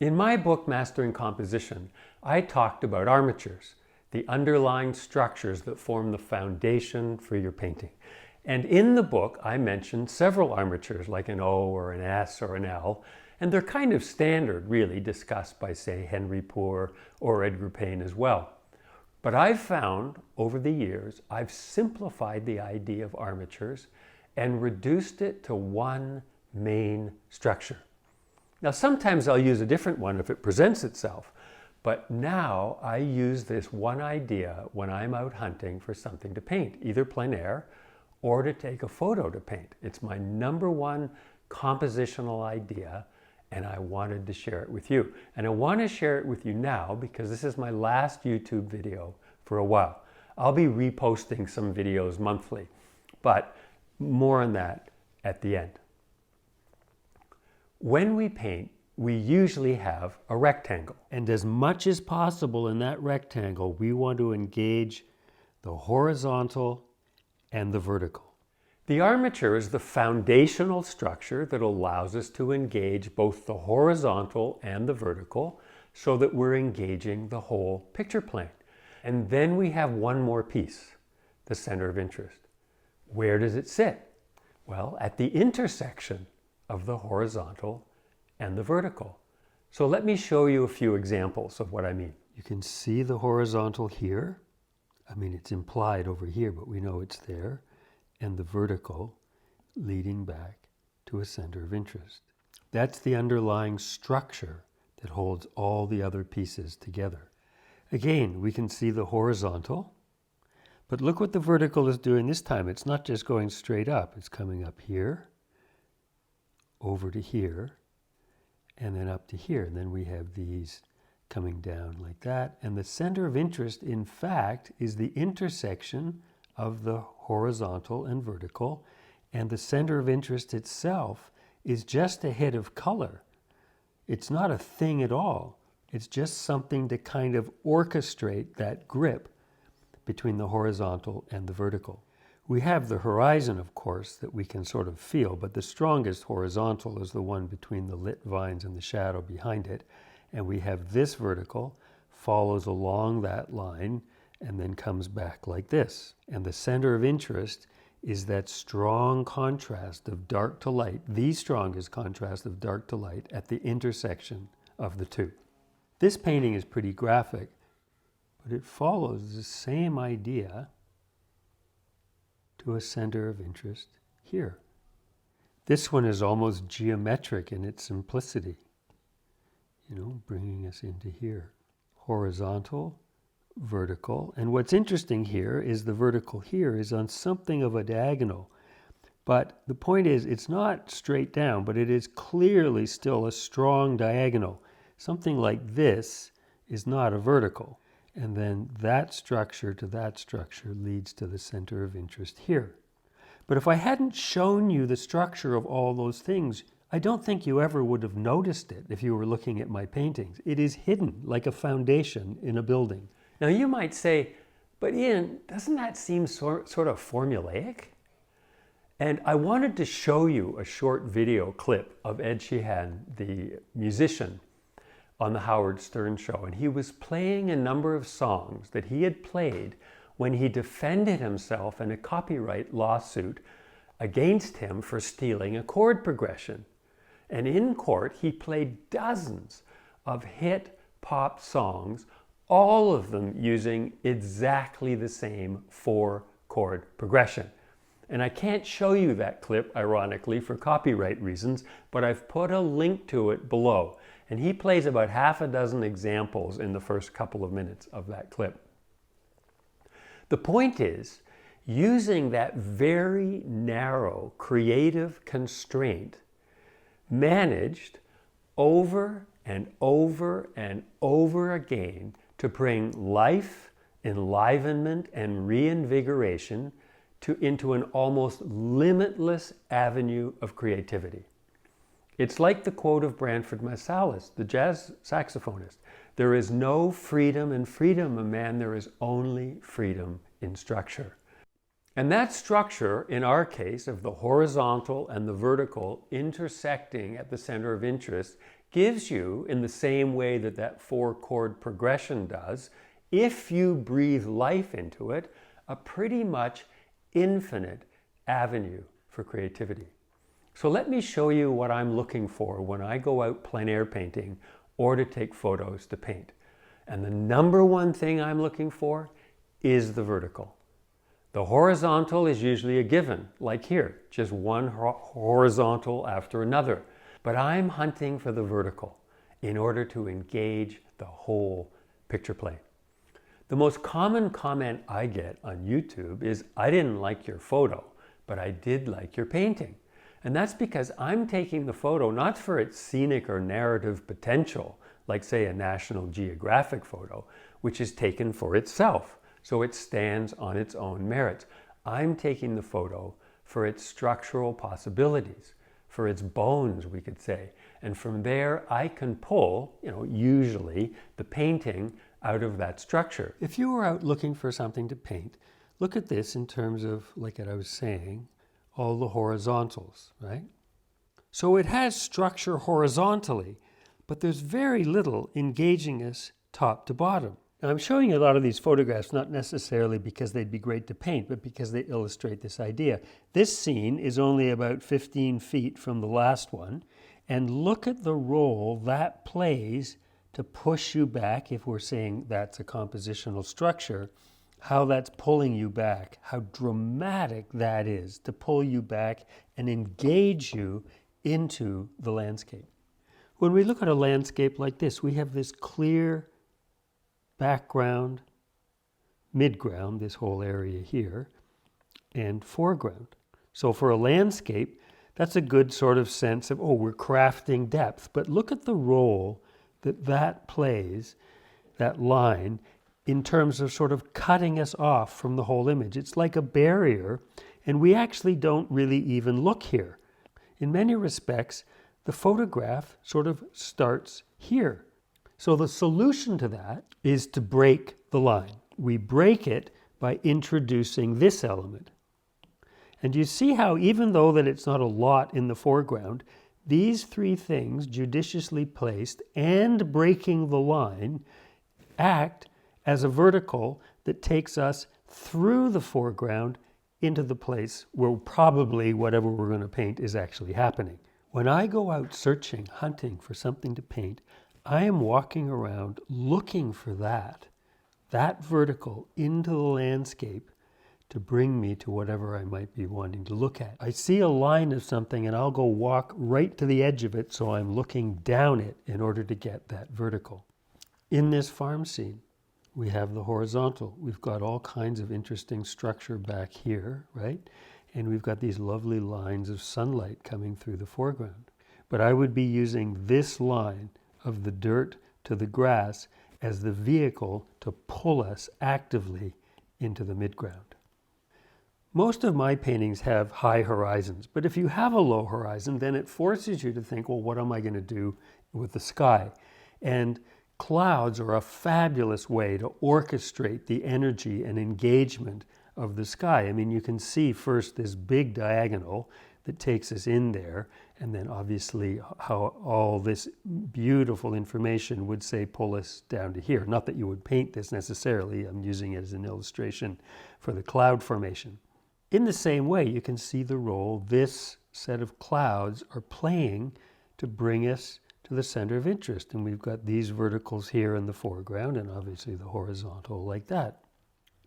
In my book, Mastering Composition, I talked about armatures, the underlying structures that form the foundation for your painting. And in the book, I mentioned several armatures, like an O or an S or an L, and they're kind of standard, really, discussed by, say, Henry Poor or Edgar Payne as well. But I've found, over the years, I've simplified the idea of armatures and reduced it to one main structure. Now, sometimes I'll use a different one if it presents itself, but now I use this one idea when I'm out hunting for something to paint, either plein air or to take a photo to paint. It's my number one compositional idea, and I wanted to share it with you. And I want to share it with you now because this is my last YouTube video for a while. I'll be reposting some videos monthly, but more on that at the end. When we paint, we usually have a rectangle. And as much as possible in that rectangle, we want to engage the horizontal and the vertical. The armature is the foundational structure that allows us to engage both the horizontal and the vertical so that we're engaging the whole picture plane. And then we have one more piece, the center of interest. Where does it sit? Well, at the intersection of the horizontal and the vertical. So let me show you a few examples of what I mean. You can see the horizontal here. I mean, it's implied over here, but we know it's there. And the vertical leading back to a center of interest. That's the underlying structure that holds all the other pieces together. Again, we can see the horizontal, but look what the vertical is doing this time. It's not just going straight up. It's coming up here, over to here, and then up to here. And then we have these coming down like that. And the center of interest, in fact, is the intersection of the horizontal and vertical. And the center of interest itself is just a hit of color. It's not a thing at all. It's just something to kind of orchestrate that grip between the horizontal and the vertical. We have the horizon, of course, that we can sort of feel, but the strongest horizontal is the one between the lit vines and the shadow behind it. And we have this vertical, follows along that line, and then comes back like this. And the center of interest is that strong contrast of dark to light, the strongest contrast of dark to light at the intersection of the two. This painting is pretty graphic, but it follows the same idea to a center of interest here. This one is almost geometric in its simplicity, bringing us into here. Horizontal, vertical, and what's interesting here is the vertical here is on something of a diagonal. But the point is, it's not straight down, but it is clearly still a strong diagonal. Something like this is not a vertical. And then that structure to that structure leads to the center of interest here. But if I hadn't shown you the structure of all those things, I don't think you ever would have noticed it if you were looking at my paintings. It is hidden like a foundation in a building. Now you might say, but Ian, doesn't that seem sort of formulaic? And I wanted to show you a short video clip of Ed Sheehan, the musician, on the Howard Stern show, and he was playing a number of songs that he had played when he defended himself in a copyright lawsuit against him for stealing a chord progression. And in court, he played dozens of hit pop songs, all of them using exactly the same 4-chord progression. And I can't show you that clip, ironically, for copyright reasons, but I've put a link to it below. And he plays about half a dozen examples in the first couple of minutes of that clip. The point is, using that very narrow creative constraint, managed over and over and over again to bring life, enlivenment, and reinvigoration into an almost limitless avenue of creativity. It's like the quote of Branford Marsalis, the jazz saxophonist. There is no freedom in freedom, man. There is only freedom in structure. And that structure, in our case, of the horizontal and the vertical intersecting at the center of interest, gives you, in the same way that that 4-chord progression does, if you breathe life into it, a pretty much infinite avenue for creativity. So let me show you what I'm looking for when I go out plein air painting or to take photos to paint. And the number one thing I'm looking for is the vertical. The horizontal is usually a given, like here, just one horizontal after another. But I'm hunting for the vertical in order to engage the whole picture plane. The most common comment I get on YouTube is, I didn't like your photo, but I did like your painting. And that's because I'm taking the photo not for its scenic or narrative potential, like say a National Geographic photo, which is taken for itself, so it stands on its own merits. I'm taking the photo for its structural possibilities, for its bones, we could say. And from there, I can pull, usually the painting out of that structure. If you were out looking for something to paint, look at this in terms of, like I was saying, all the horizontals, right? So it has structure horizontally, but there's very little engaging us top to bottom. Now, I'm showing you a lot of these photographs not necessarily because they'd be great to paint, but because they illustrate this idea. This scene is only about 15 feet from the last one, and look at the role that plays to push you back. If we're saying that's a compositional structure, how that's pulling you back, how dramatic that is to pull you back and engage you into the landscape. When we look at a landscape like this, we have this clear background, midground, this whole area here, and foreground. So for a landscape, that's a good sort of sense of, we're crafting depth. But look at the role that plays, that line, in terms of sort of cutting us off from the whole image. It's like a barrier, and we actually don't really even look here. In many respects, the photograph sort of starts here. So the solution to that is to break the line. We break it by introducing this element. And you see how, even though that it's not a lot in the foreground, these three things, judiciously placed and breaking the line, act as a vertical that takes us through the foreground into the place where probably whatever we're going to paint is actually happening. When I go out searching, hunting for something to paint, I am walking around looking for that vertical into the landscape to bring me to whatever I might be wanting to look at. I see a line of something and I'll go walk right to the edge of it, so I'm looking down it in order to get that vertical. In this farm scene, we have the horizontal. We've got all kinds of interesting structure back here, right? And we've got these lovely lines of sunlight coming through the foreground. But I would be using this line of the dirt to the grass as the vehicle to pull us actively into the midground. Most of my paintings have high horizons, but if you have a low horizon, then it forces you to think, well, what am I going to do with the sky? And clouds are a fabulous way to orchestrate the energy and engagement of the sky. I mean, you can see first this big diagonal that takes us in there, and then obviously how all this beautiful information would say pull us down to here. Not that you would paint this necessarily, I'm using it as an illustration for the cloud formation. In the same way, you can see the role this set of clouds are playing to bring us to the center of interest. And we've got these verticals here in the foreground and obviously the horizontal like that.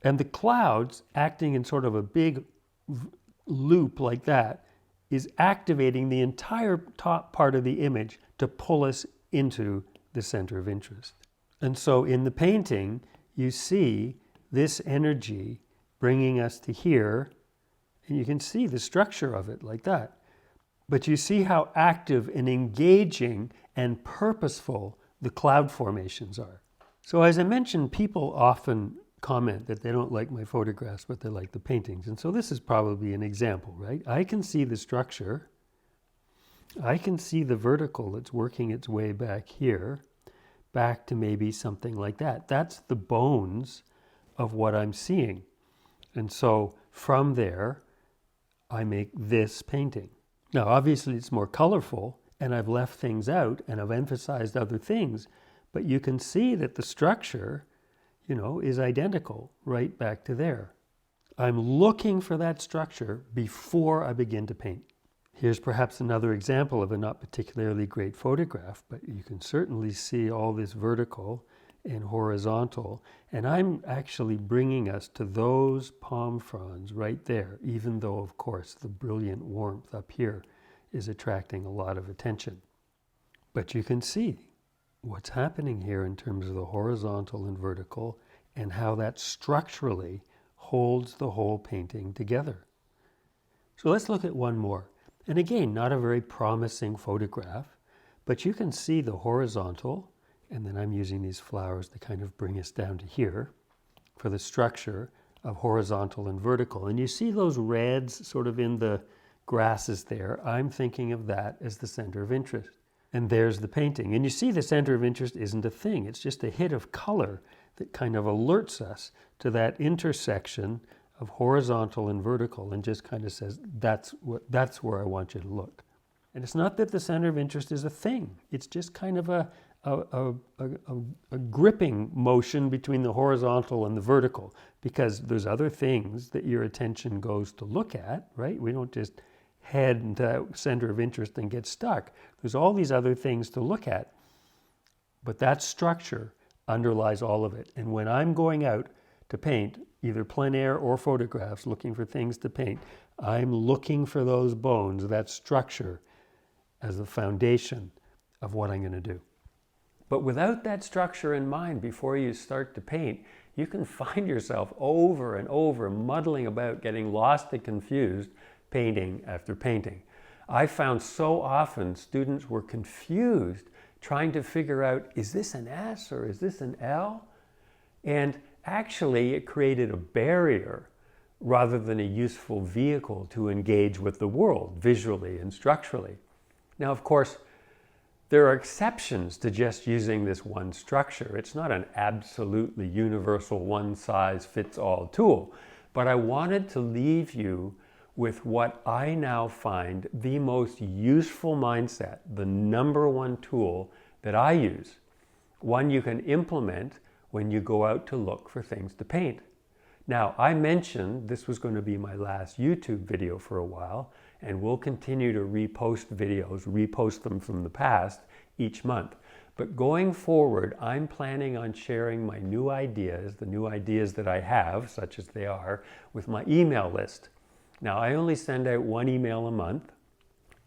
And the clouds acting in sort of a big loop like that is activating the entire top part of the image to pull us into the center of interest. And so in the painting, you see this energy bringing us to here, and you can see the structure of it like that. But you see how active and engaging and purposeful the cloud formations are. So as I mentioned, people often comment that they don't like my photographs, but they like the paintings. And so this is probably an example, right? I can see the structure. I can see the vertical that's working its way back here, back to maybe something like that. That's the bones of what I'm seeing. And so from there, I make this painting. Now, obviously, it's more colorful, and I've left things out and I've emphasized other things, but you can see that the structure, is identical right back to there. I'm looking for that structure before I begin to paint. Here's perhaps another example of a not particularly great photograph, but you can certainly see all this vertical and horizontal, and I'm actually bringing us to those palm fronds right there, even though, of course, the brilliant warmth up here is attracting a lot of attention. But you can see what's happening here in terms of the horizontal and vertical and how that structurally holds the whole painting together. So let's look at one more. And again, not a very promising photograph, but you can see the horizontal, and then I'm using these flowers to kind of bring us down to here for the structure of horizontal and vertical. And you see those reds sort of in the grasses there. I'm thinking of that as the center of interest. And there's the painting. And you see the center of interest isn't a thing. It's just a hit of color that kind of alerts us to that intersection of horizontal and vertical and just kind of says, that's where I want you to look. And it's not that the center of interest is a thing. It's just kind of a gripping motion between the horizontal and the vertical, because there's other things that your attention goes to look at, right? We don't just head into center of interest and get stuck. There's all these other things to look at, but that structure underlies all of it. And when I'm going out to paint, either plein air or photographs, looking for things to paint, I'm looking for those bones, that structure, as the foundation of what I'm going to do. But without that structure in mind before you start to paint, you can find yourself over and over muddling about, getting lost and confused, painting after painting. I found so often students were confused trying to figure out, is this an S or is this an L? And actually it created a barrier rather than a useful vehicle to engage with the world visually and structurally. Now, of course, there are exceptions to just using this one structure. It's not an absolutely universal one-size-fits-all tool, but I wanted to leave you with what I now find the most useful mindset, the number one tool that I use, one you can implement when you go out to look for things to paint. Now, I mentioned this was going to be my last YouTube video for a while, and we'll continue to repost videos, repost them from the past each month. But going forward, I'm planning on sharing my new ideas, the new ideas that I have, such as they are, with my email list. Now, I only send out one email a month,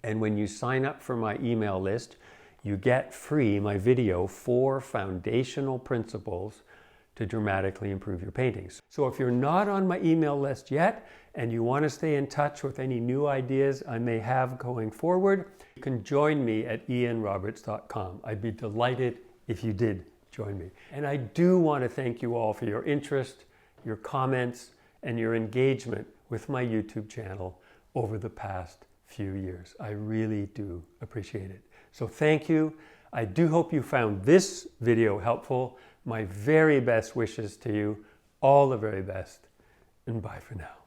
and when you sign up for my email list, you get free my video, 4 foundational principles to dramatically improve your paintings. So if you're not on my email list yet and you want to stay in touch with any new ideas I may have going forward, you can join me at ianroberts.com. I'd be delighted if you did join me. And I do want to thank you all for your interest, your comments, and your engagement with my YouTube channel over the past few years. I really do appreciate it. So thank you. I do hope you found this video helpful. My very best wishes to you. All the very best. And bye for now.